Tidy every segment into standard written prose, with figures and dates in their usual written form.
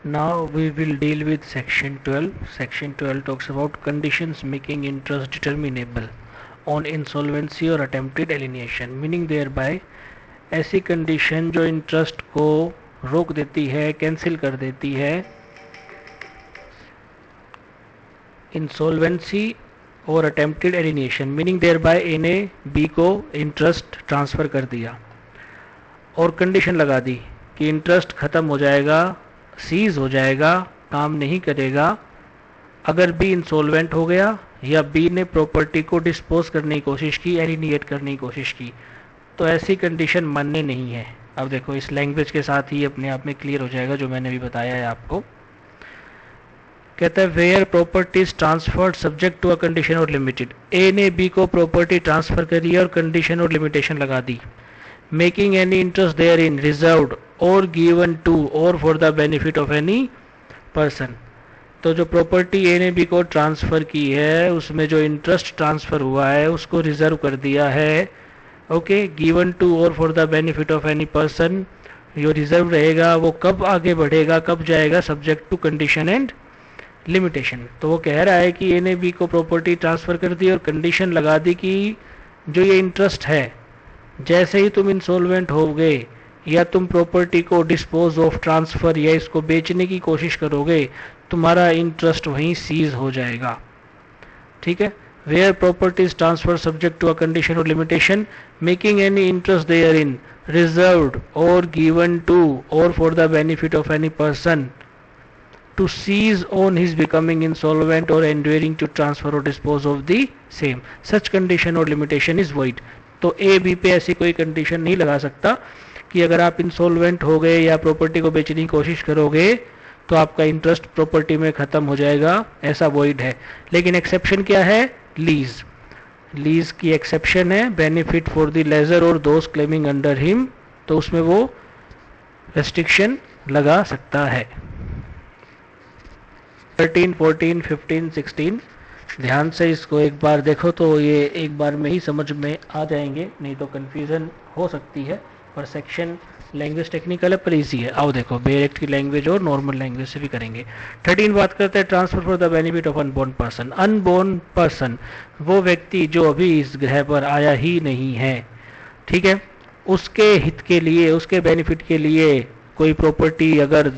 Now we will deal with section 12. Section 12 talks about conditions making interest determinable on insolvency or attempted alienation, meaning thereby ऐसी condition जो interest को रोक देती है, cancel कर देती है इंसॉल्वेंसी और attempted alienation, meaning thereby A ने बी को इंटरेस्ट ट्रांसफ़र कर दिया और कंडीशन लगा दी कि इंटरेस्ट ख़त्म हो जाएगा, सीज हो जाएगा, काम नहीं करेगा अगर बी इंसॉल्वेंट हो गया या बी ने प्रॉपर्टी को डिस्पोज करने की कोशिश की, एलिनिएट करने की कोशिश की, तो ऐसी कंडीशन मान्य नहीं है। अब देखो इस लैंग्वेज के साथ ही अपने आप में क्लियर हो जाएगा जो मैंने भी बताया है आपको। कहता है where properties transferred subject to a condition और लिमिटेड, ए ने बी को प्रॉपर्टी ट्रांसफर करी और कंडीशन और लिमिटेशन लगा दी। Making any interest therein reserved और गिवन टू और for the benefit of any person, तो जो प्रॉपर्टी ए ने बी को ट्रांसफर की है उसमें जो इंटरेस्ट ट्रांसफर हुआ है उसको रिजर्व कर दिया है, ओके, गिवन टू और for the benefit of any person, जो रिजर्व रहेगा वो कब आगे बढ़ेगा, कब जाएगा, subject to condition and limitation. तो वो कह रहा है कि ए ने बी को प्रॉपर्टी ट्रांसफर कर दी और कंडीशन लगा दी कि जो ये इंटरेस्ट है जैसे ही तुम इंसॉल्वेंट हो गए या तुम प्रॉपर्टी को डिस्पोज ऑफ ट्रांसफर या इसको बेचने की कोशिश करोगे, तुम्हारा इंटरेस्ट वहीं सीज हो जाएगा। ठीक है, where property is transfer subject to a condition और limitation, making any interest therein reserved और गिवन टू और for the benefit of any person to seize on his becoming insolvent or enduring to transfer or dispose of the same, such condition or limitation is void। तो A B पे ऐसी कोई condition नहीं लगा सकता कि अगर आप इंसॉल्वेंट हो गए या प्रॉपर्टी को बेचने की कोशिश करोगे तो आपका इंटरेस्ट प्रॉपर्टी में खत्म हो जाएगा, ऐसा वॉइड है। लेकिन एक्सेप्शन क्या है, लीज, लीज की एक्सेप्शन है, बेनिफिट फॉर द लेजर और दोज क्लेमिंग अंडर हिम, तो उसमें वो रेस्ट्रिक्शन लगा सकता है। 13, 14, 15, 16 ध्यान से इसको एक बार देखो तो ये एक बार में ही समझ में आ जाएंगे, नहीं तो कंफ्यूजन हो सकती है। पर सेक्शन लैंग्वेज टेक्निकल है पर इजी है। आओ देखो बेरेक्ट की लैंग्वेज और नॉर्मल लैंग्वेज से भी करेंगे। 13 बात करते हैं transfer for the benefit of unborn person. Unborn person वो व्यक्ति जो अभी इस ग्रह पर आया ही नहीं है, ठीक है, उसके हित के लिए, उसके बेनिफिट के लिए कोई प्रॉपर्टी अगर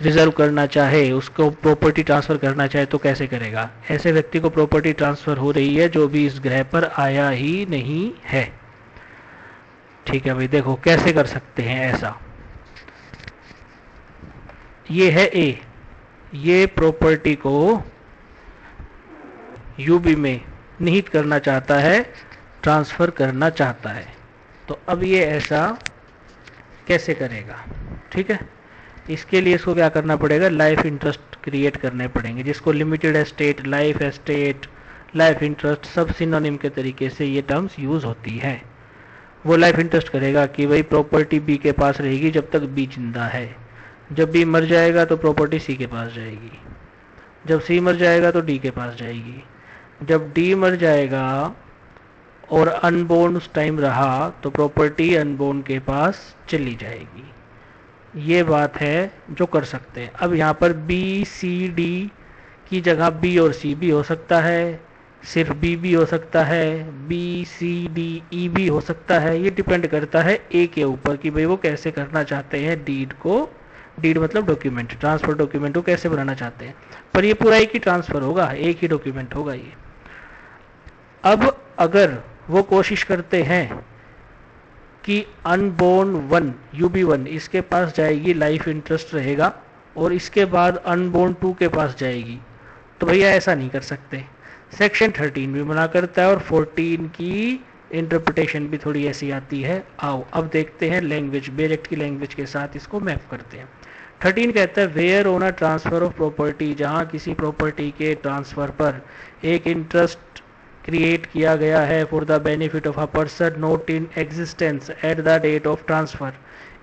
रिजर्व करना चाहे, उसको प्रॉपर्टी ट्रांसफर करना चाहे तो कैसे करेगा। ऐसे व्यक्ति को प्रॉपर्टी ट्रांसफर हो रही है जो भी इस ग्रह पर आया ही नहीं है। ठीक है भाई, देखो कैसे कर सकते हैं ऐसा। ये है ए, ये प्रॉपर्टी को यूबी में निहित करना चाहता है, ट्रांसफर करना चाहता है, तो अब ये ऐसा कैसे करेगा। ठीक है, इसके लिए इसको क्या करना पड़ेगा, लाइफ इंटरेस्ट क्रिएट करने पड़ेंगे, जिसको limited estate, life estate, life interest सब सिनोनिम के तरीके से ये टर्म्स यूज होती है। वो लाइफ इंटरेस्ट करेगा कि भाई प्रॉपर्टी बी के पास रहेगी जब तक बी जिंदा है, जब बी मर जाएगा तो प्रॉपर्टी सी के पास जाएगी, जब सी मर जाएगा तो डी के पास जाएगी, जब डी मर जाएगा और अनबोर्न उस टाइम रहा तो प्रॉपर्टी अनबोर्न के पास चली जाएगी। ये बात है जो कर सकते हैं। अब यहाँ पर बी सी डी की जगह बी और सी भी हो सकता है, सिर्फ बी भी हो सकता है, बी सी डी ई भी हो सकता है। ये डिपेंड करता है ए के ऊपर कि भाई वो कैसे करना चाहते हैं डीड को, डीड मतलब डॉक्यूमेंट, ट्रांसफर डॉक्यूमेंट को कैसे बनाना चाहते हैं। पर ये पूरा एक ही ट्रांसफर होगा, एक ही डॉक्यूमेंट होगा ये। अब अगर वो कोशिश करते हैं कि अनबोर्न वन UB1 इसके पास जाएगी, लाइफ इंटरेस्ट रहेगा, और इसके बाद अनबोर्न 2 के पास जाएगी, तो भैया ऐसा नहीं कर सकते। सेक्शन 13 भी मना करता है और 14 की इंटरप्रिटेशन भी थोड़ी ऐसी आती है। आओ अब देखते हैं लैंग्वेज, बेरेक्ट की लैंग्वेज के साथ इसको मैप करते हैं। 13 कहता है where on a transfer of property, जहाँ किसी प्रॉपर्टी के ट्रांसफर पर एक इंटरेस्ट क्रिएट किया गया है for the benefit of a person not in existence at the date of transfer.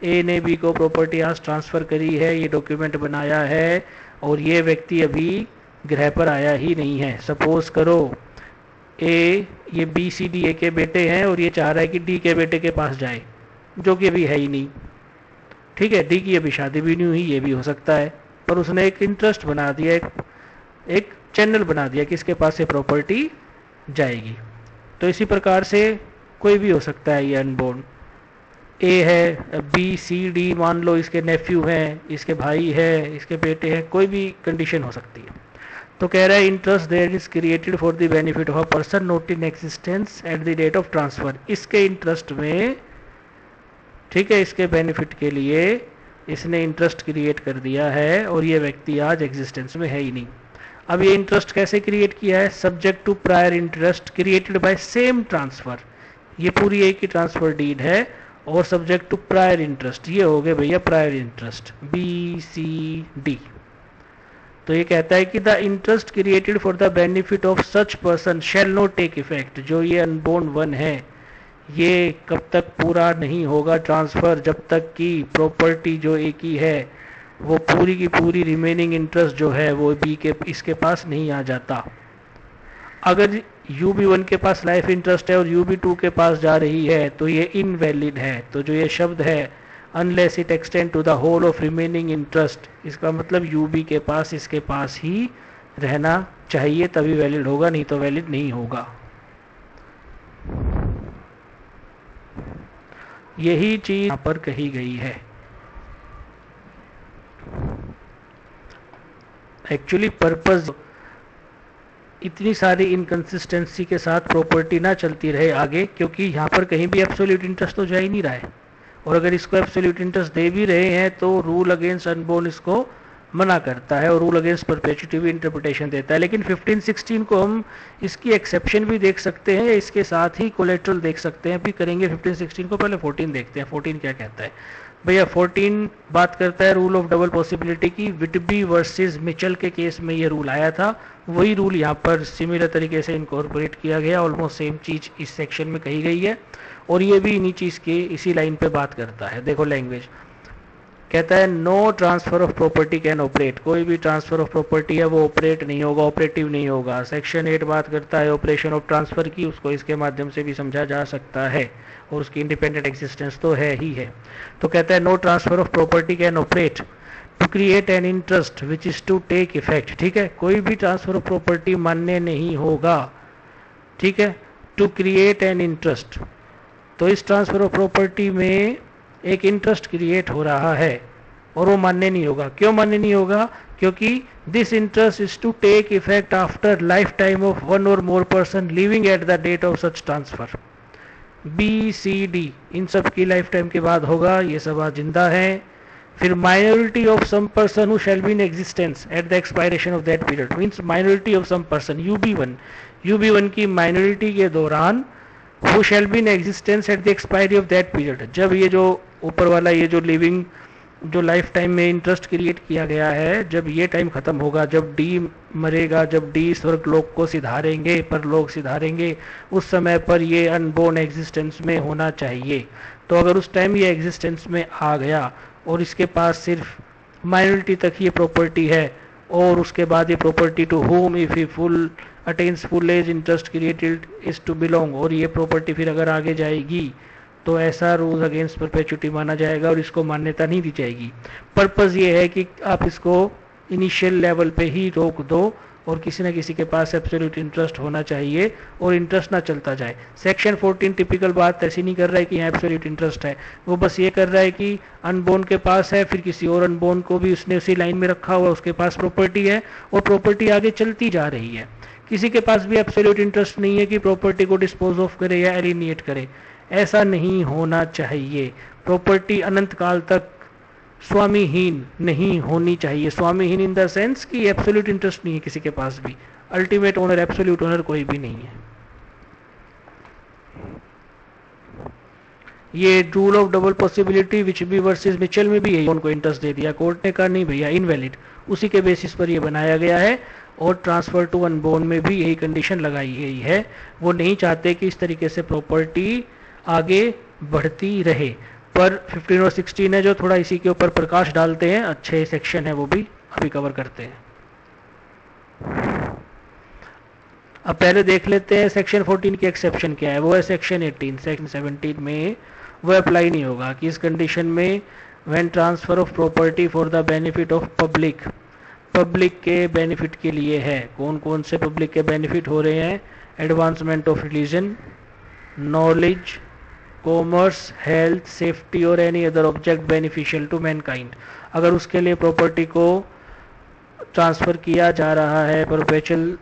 A ने बी को प्रॉपर्टी आज ट्रांसफर करी है, ये डॉक्यूमेंट बनाया है और ये व्यक्ति अभी ग्रह पर आया ही नहीं है। सपोज करो ए, ये बी सी डी ए के बेटे हैं और ये चाह रहा है कि डी के बेटे के पास जाए, जो कि अभी है ही नहीं। ठीक है, डी की अभी शादी भी नहीं हुई, ये भी हो सकता है। पर उसने एक इंटरेस्ट बना दिया, एक चैनल बना दिया कि इसके पास ये प्रॉपर्टी जाएगी। तो इसी प्रकार से कोई भी हो सकता है ये अनबोर्न। ए है, बी सी डी मान लो इसके नेफ्यू हैं, इसके भाई है, इसके बेटे हैं, कोई भी कंडीशन हो सकती है। तो कह रहा है interest there is created for the benefit of a person not in existence at the date of transfer. इसके इंटरेस्ट में, ठीक है, इसके बेनिफिट के लिए इसने इंटरेस्ट क्रिएट कर दिया है और ये व्यक्ति आज एग्जिस्टेंस में है ही नहीं। अब ये इंटरेस्ट कैसे क्रिएट किया है? Subject to prior interest created by same transfer. ये पूरी एक ही ट्रांसफर डीड है और सब्जेक्ट टू प्रायर इंटरेस्ट, ये हो गए भैया prior interest B C D. तो ये कहता है कि the interest created for the benefit of such person shall not take effect. जो ये अनबोर्न वन है ये कब तक पूरा नहीं होगा ट्रांसफर, जब तक कि प्रॉपर्टी जो ए की है वो पूरी की पूरी रिमेनिंग इंटरेस्ट जो है वो बी के इसके पास नहीं आ जाता। अगर UB1 के पास लाइफ इंटरेस्ट है और UB2 के पास जा रही है तो ये इनवैलिड है। तो जो ये शब्द है unless it extend to the whole of remaining interest, इसका मतलब UB के पास इसके पास ही रहना चाहिए तभी वैलिड होगा, नहीं तो वैलिड नहीं होगा। यही चीज यहाँ पर कही गई है। एक्चुअली पर्पस इतनी सारी इनकंसिस्टेंसी के साथ प्रॉपर्टी ना चलती रहे आगे, क्योंकि यहाँ पर कहीं भी एब्सोल्यूट इंटरेस्ट तो जा ही नहीं रहा है। और अगर इसको एब्सोल्यूट इंटरेस्ट दे भी रहे हैं तो रूल अगेंस्ट अनबोर्न इसको मना करता है और रूल अगेंस्ट परपेचुइटी भी इंटरप्रिटेशन देता है। लेकिन 15-16 को हम इसकी एक्सेप्शन भी देख सकते हैं, इसके साथ ही कोलेट्रल देख सकते हैं भी करेंगे 15-16 को। पहले 14 देखते हैं, 14 क्या कहता है भैया। 14 बात करता है रूल ऑफ डबल पॉसिबिलिटी की। विटबी वर्सेस मिचेल के केस में ये रूल आया था, वही रूल यहाँ पर सिमिलर तरीके से इनकॉर्पोरेट किया गया। ऑलमोस्ट सेम चीज इस सेक्शन में कही गई है और ये भी इन्हीं चीज के इसी लाइन पे बात करता है। देखो लैंग्वेज कहता है no transfer of property can operate. कोई भी ट्रांसफर ऑफ प्रॉपर्टी है वो ऑपरेट नहीं होगा, ऑपरेटिव नहीं होगा। सेक्शन 8 बात करता है ऑपरेशन ऑफ ट्रांसफर की, उसको इसके माध्यम से भी समझा जा सकता है और उसकी इंडिपेंडेंट एग्जिस्टेंस तो है ही है। तो कहता है no transfer of property can operate to create an interest which is to take effect. ठीक है, कोई भी ट्रांसफर ऑफ प्रॉपर्टी मान्य नहीं होगा, ठीक है, टू क्रिएट एन इंटरेस्ट। तो इस ट्रांसफर ऑफ प्रॉपर्टी में एक इंटरेस्ट क्रिएट हो रहा है और वो मान्य नहीं होगा। क्यों मान्य नहीं होगा? क्योंकि this interest is to take effect after life time of one और more person living at the date of such transfer. B C D इन सब की लाइफ टाइम के बाद होगा, ये सब आज जिंदा है। फिर minority of some person who shall be in existence at the expiration of that period, means minority of some person UB1 की माइनॉरिटी के दौरान who shall be in existence at the expiry of that period. जब ये जो ऊपर वाला ये जो लिविंग जो लाइफ टाइम में इंटरेस्ट क्रिएट किया गया है, जब ये टाइम खत्म होगा, जब डी मरेगा, जब डी स्वर्ग लोक को सिधारेंगे, पर लोग सिधारेंगे, उस समय पर ये अनबोर्न एग्जिस्टेंस में होना चाहिए। तो अगर उस टाइम ये एग्जिस्टेंस में आ गया और इसके पास सिर्फ माइनॉरिटी तक ये प्रॉपर्टी है और उसके बाद ये property to whom if he full attains full age interest created is to belong, और ये प्रॉपर्टी फिर अगर आगे जाएगी तो ऐसा रूल अगेंस्ट परपेचुइटी माना जाएगा और इसको मान्यता नहीं दी जाएगी। पर्पस ये है कि आप इसको इनिशियल लेवल पे ही रोक दो और किसी न किसी के पास एब्सोल्यूट इंटरेस्ट होना चाहिए और इंटरेस्ट ना चलता जाए। सेक्शन 14 टिपिकल बात ऐसी नहीं कर रहा है कि यहाँ एब्सोल्यूट इंटरेस्ट है, वो बस ये कर रहा है कि अनबोर्न के पास है, फिर किसी और अनबोर्न को भी उसने उसी लाइन में रखा हुआ, उसके पास प्रॉपर्टी है और प्रॉपर्टी आगे चलती जा रही है। किसी के पास भी एब्सोल्यूट इंटरेस्ट नहीं है कि प्रॉपर्टी को डिस्पोज ऑफ करे या एलिनिएट करे, ऐसा नहीं होना चाहिए। प्रॉपर्टी अनंत काल तक स्वामीहीन नहीं होनी चाहिए। स्वामीहीन इन द सेंस कि एब्सोल्यूट इंटरेस्ट नहीं है किसी के पास भी, अल्टीमेट ओनर एब्सोल्यूट ओनर कोई भी नहीं है। ये rule of double possibility Whitby versus Mitchell में भी यही उनको इंटरेस्ट दे दिया कोर्ट ने, कहा नहीं भैया इनवैलिड, उसी के बेसिस पर ये बनाया गया है। और ट्रांसफर टू अनबोर्न में भी यही कंडीशन लगाई गई है, वो नहीं चाहते कि इस तरीके से प्रॉपर्टी आगे बढ़ती रहे। पर 15 और 16 है जो थोड़ा इसी के ऊपर प्रकाश डालते हैं, अच्छे सेक्शन है, वो भी अभी कवर करते हैं। अब पहले देख लेते हैं सेक्शन 14 की एक्सेप्शन क्या है। वो है सेक्शन 18। सेक्शन 17 में वो अप्लाई नहीं होगा कि इस कंडीशन में when transfer of property for the benefit of public public के बेनिफिट के लिए है। कौन कौन से पब्लिक के बेनिफिट हो रहे हैं? Advancement of religion, knowledge, commerce, health, safety और any other object beneficial to mankind. अगर उसके लिए प्रॉपर्टी को ट्रांसफ़र किया जा रहा है परपेचुअल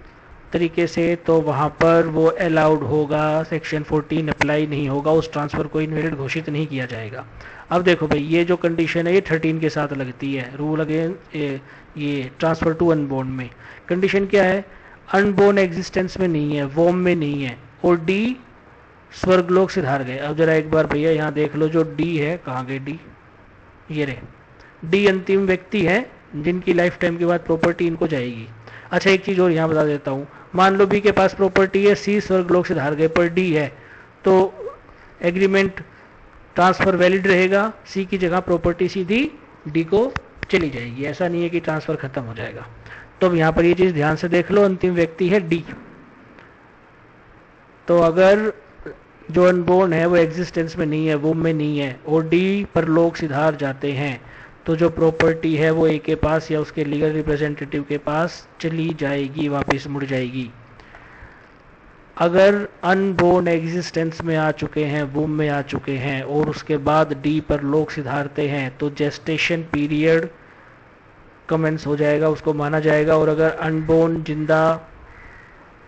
तरीके से तो वहाँ पर वो अलाउड होगा, सेक्शन 14 अप्लाई नहीं होगा, उस ट्रांसफ़र को इनवैलिड घोषित नहीं किया जाएगा। अब देखो भाई, ये जो कंडीशन है ये 13 के साथ लगती है, रूल अगेन ये ट्रांसफ़र टू अनबोर्न में। कंडीशन क्या है? अनबोर्न एग्जिस्टेंस में नहीं है, वोम में नहीं है, और डी स्वर्गलोक सिधार गए। अब जरा एक बार भैया यहाँ देख लो, जो डी है, कहाँ गए डी? ये रहे। डी अंतिम व्यक्ति है जिनकी लाइफ टाइम के बाद प्रॉपर्टी इनको जाएगी। अच्छा, एक चीज और यहाँ बता देता हूँ, मान लो बी के पास प्रॉपर्टी है, सी स्वर्गलोक से धार गए, पर डी है, तो एग्रीमेंट ट्रांसफर वैलिड रहेगा, सी की जगह प्रॉपर्टी सीधी डी को चली जाएगी। ऐसा नहीं है कि ट्रांसफर खत्म हो जाएगा। तो अब यहाँ पर ये चीज ध्यान से देख लो, अंतिम व्यक्ति है डी। तो अगर जो अनबोर्न है वो एग्जिस्टेंस में नहीं है, वो में नहीं है, और डी पर लोग सिधार जाते हैं, तो जो प्रॉपर्टी है वो ए के पास या उसके लीगल रिप्रेजेंटेटिव के पास चली जाएगी, वापस मुड़ जाएगी। अगर अनबोर्न एग्जिस्टेंस में आ चुके हैं, वूम में आ चुके हैं, और उसके बाद डी पर लोग सिधारते हैं, तो जेस्टेशन पीरियड कमेंस हो जाएगा, उसको माना जाएगा। और अगर अनबोर्न जिंदा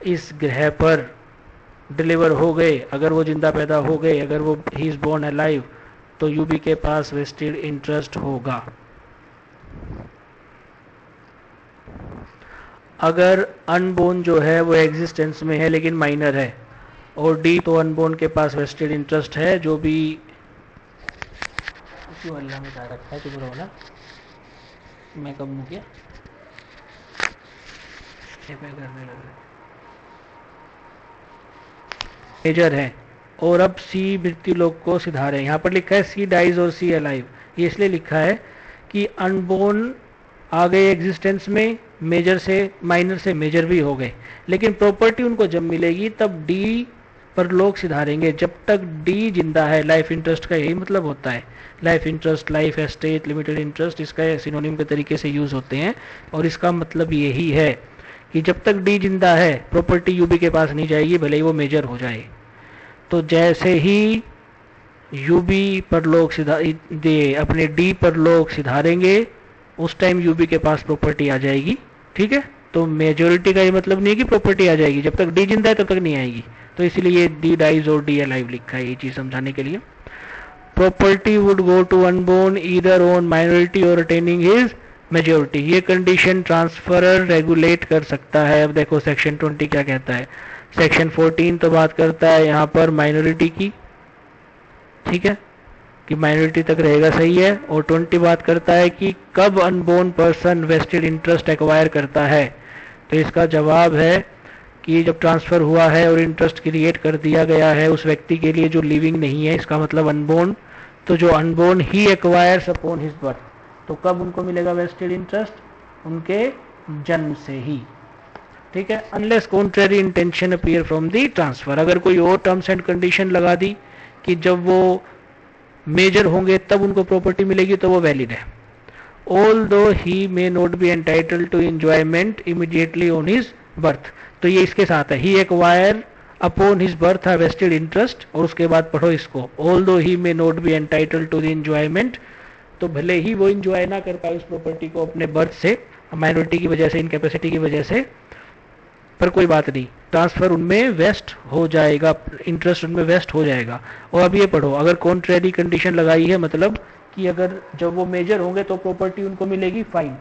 इस ग्रह पर डिलीवर हो गए, अगर वो जिंदा पैदा हो गए, अगर वो ही इज बोर्न अलाइव, तो यूबी के पास वेस्टेड इंटरेस्ट होगा। अगर अनबोर्न जो है वो एग्जिस्टेंस में है लेकिन माइनर है, और डी, तो अनबोर्न के पास वेस्टेड इंटरेस्ट है। जो भी क्यों अल्लाह में रखा है, चुप रहो ना, मैं कब मुँह किया करने लग मेजर है। और अब सी मृत्यु लोक को सिधारे। यहाँ पर लिखा है सी डाइज और सी अलाइव, ये इसलिए लिखा है कि अनबोर्न आ गए एग्जिस्टेंस में, मेजर से माइनर से मेजर भी हो गए, लेकिन प्रॉपर्टी उनको जब मिलेगी तब डी पर लोग सिधारेंगे। जब तक डी जिंदा है, लाइफ इंटरेस्ट का यही मतलब होता है। Life interest, life estate, limited interest, इसका सिनोनिम के तरीके से यूज होते हैं, और इसका मतलब यही है कि जब तक डी जिंदा है प्रॉपर्टी यूबी के पास नहीं जाएगी, भले ही वो मेजर हो जाए। तो जैसे ही यूबी पर लोग अपने डी पर लोग सिधारेंगे, उस टाइम यूबी के पास प्रॉपर्टी आ जाएगी। ठीक है, तो मेजोरिटी का ये मतलब नहीं है कि प्रॉपर्टी आ जाएगी, जब तक डी जिंदा है तब तक नहीं आएगी। तो इसलिए डी डाइज और डी अलाइव लिखा है, ये चीज समझाने के लिए। Property would go to unborn either on minority और अटेनिंग हिज मेजोरिटी। ये कंडीशन ट्रांसफरर रेगुलेट कर सकता है। अब देखो सेक्शन 20 क्या कहता है। सेक्शन 14 तो बात करता है यहाँ पर माइनॉरिटी की, ठीक है, कि माइनॉरिटी तक रहेगा, सही है। और 20 बात करता है कि कब unborn person vested interest acquire करता है। तो इसका जवाब है कि जब ट्रांसफर हुआ है और इंटरेस्ट क्रिएट कर दिया गया है उस व्यक्ति के लिए जो लिविंग नहीं है, इसका मतलब अनबोर्न। तो जो अनबोर्न ही एक्वायर्स अपॉन हिज बर्थ, तो कब उनको मिलेगा वेस्टेड इंटरेस्ट? उनके जन्म से ही। ठीक है, unless contrary intention appear from the transfer. अगर कोई और टर्म्स एंड कंडीशन लगा दी कि जब वो मेजर होंगे तब उनको प्रॉपर्टी मिलेगी, तो वो वैलिड है। Although he may not be entitle to enjoyment immediately on his birth. तो ये इसके साथ है, he acquire upon his birth है वेस्टेड इंटरेस्ट। और उसके बाद पढ़ो इसको, although he may not be entitle to the enjoyment, तो भले ही वो इंजॉय ना कर पाए उस प्रॉपर्टी को अपने बर्थ से, माइनॉरिटी की वजह से, इनकैपेसिटी की वजह से, पर कोई बात नहीं, ट्रांसफर उनमें वेस्ट हो जाएगा, इंटरेस्ट उनमें वेस्ट हो जाएगा। और अब ये पढ़ो, अगर कॉन्ट्रेरी कंडीशन लगाई है, मतलब कि अगर जब वो मेजर होंगे तो प्रॉपर्टी उनको मिलेगी, फाइन,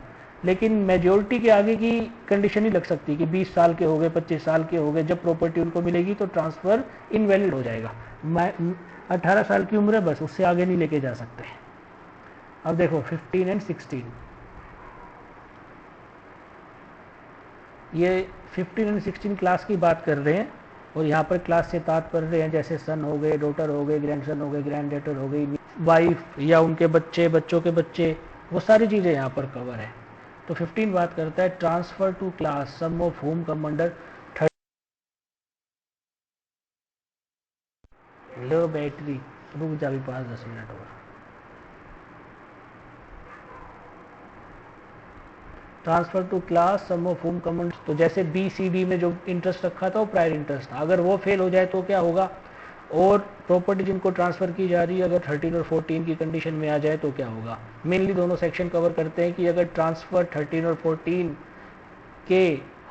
लेकिन मेजोरिटी के आगे की कंडीशन ही लग सकती है कि 20 साल के हो गए, 25 साल के हो गए, जब प्रॉपर्टी उनको मिलेगी तो ट्रांसफर इनवैलिड हो जाएगा। 18 साल की उम्र है बस, उससे आगे नहीं लेके जा सकते। अब देखो 15 एंड 16, ये 15 एंड 16 क्लास की बात कर रहे हैं, और यहाँ पर क्लास से तात्पर्य हैं जैसे सन हो गए, डॉटर हो गए, ग्रैंडसन हो गए, ग्रैंड डॉटर हो गई, वाइफ या उनके बच्चे, बच्चों के बच्चे, वो सारी चीज़ें यहाँ पर कवर है। तो 15 बात करता है transfer to class some of whom come under low battery, रुक जा भी 5-10 मिनट और। Transfer to class some of whom common. तो जैसे बी सी डी में जो इंटरेस्ट रखा था वो प्रायर इंटरेस्ट था, अगर वो फेल हो जाए तो क्या होगा, और प्रॉपर्टी जिनको ट्रांसफर की जा रही है अगर 13 और 14 की कंडीशन में आ जाए तो क्या होगा। मेनली दोनों सेक्शन कवर करते हैं कि अगर ट्रांसफर 13 और 14 के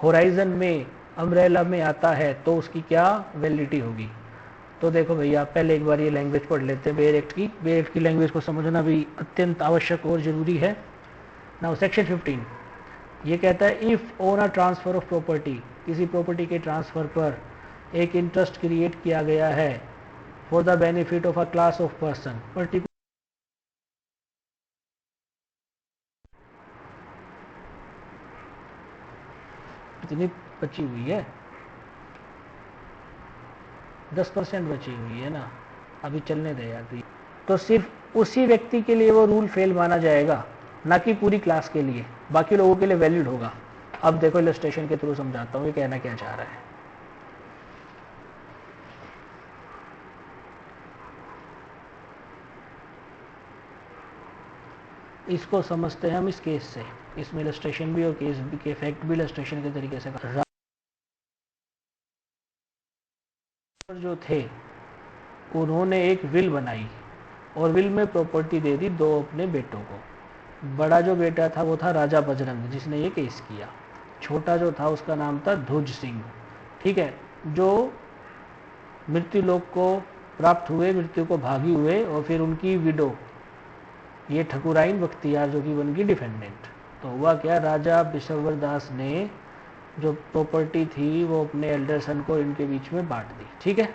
होराइजन में अम्ब्रेला में आता है तो उसकी क्या वैलिडिटी होगी। तो देखो भैया पहले एक बार ये लैंग्वेज पढ़ लेते हैं बेयर एक्ट की। बेयर एक्ट की लैंग्वेज को समझना भी अत्यंत आवश्यक और जरूरी है। नाउ सेक्शन 15 ये कहता है if on a transfer of property, किसी प्रॉपर्टी के ट्रांसफर पर एक इंटरेस्ट क्रिएट किया गया है for the benefit of a class of person particular. इतनी बची हुई है, 10% बची हुई है ना, अभी चलने दे यार। तो सिर्फ उसी व्यक्ति के लिए वो रूल फेल माना जाएगा, ना कि पूरी क्लास के लिए, बाकी लोगों के लिए वैलिड होगा। अब देखो इलस्ट्रेशन के थ्रू समझाता हूँ ये कहना क्या चाह रहा है। इसको समझते हैं हम इस केस से, इसमें इलस्ट्रेशन भी और केस भी के इफेक्ट भी इलस्ट्रेशन के तरीके से कर। जो थे उन्होंने एक विल बनाई और विल में प्रॉपर्टी दे दी दो अपने बेटों को। बड़ा जो बेटा था वो था राजा बजरंग जिसने ये केस किया, छोटा जो था उसका नाम था ध्वज सिंह। ठीक है, जो मृत्यु लोक को प्राप्त हुए, मृत्यु को भागी हुए, और फिर उनकी विडो ये ठकुराइन बख्तियार जो कि बन गई डिफेंडेंट। तो हुआ क्या, राजा बिशवर दास ने जो प्रॉपर्टी थी वो अपने एल्डर सन को इनके बीच में बांट दी। ठीक है,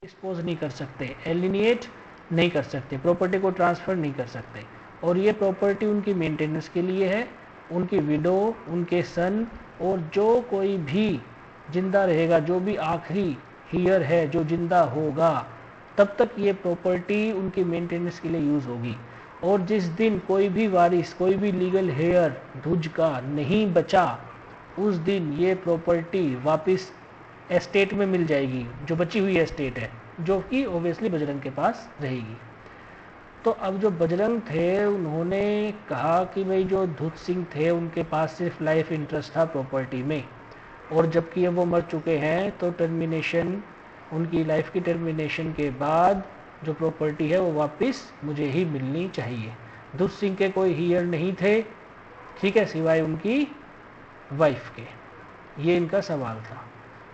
डिस्पोज नहीं कर सकते, एलिनिएट नहीं कर सकते, प्रॉपर्टी को ट्रांसफर नहीं कर सकते, और ये प्रॉपर्टी उनकी मेंटेनेंस के लिए है, उनकी विडो, उनके सन, और जो कोई भी जिंदा रहेगा, जो भी आखिरी हियर है जो जिंदा होगा, तब तक ये प्रॉपर्टी उनकी मेंटेनेंस के लिए यूज होगी। और जिस दिन कोई भी वारिस, कोई भी लीगल हेयर ध्वज का नहीं बचा, उस दिन ये प्रॉपर्टी वापस एस्टेट में मिल जाएगी, जो बची हुई एस्टेट है, जो कि ओबियसली बजरंग के पास रहेगी। तो अब जो बजरंग थे उन्होंने कहा कि भाई जो ध्वज सिंह थे उनके पास सिर्फ लाइफ इंटरेस्ट था प्रॉपर्टी में, और जबकि अब वो मर चुके हैं तो टर्मिनेशन, उनकी लाइफ की टर्मिनेशन के बाद जो प्रॉपर्टी है वो वापस मुझे ही मिलनी चाहिए। ध्वज सिंह के कोई हियर नहीं थे, ठीक है, सिवाय उनकी वाइफ के। ये इनका सवाल था।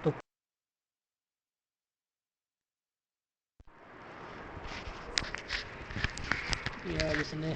तो यार इसने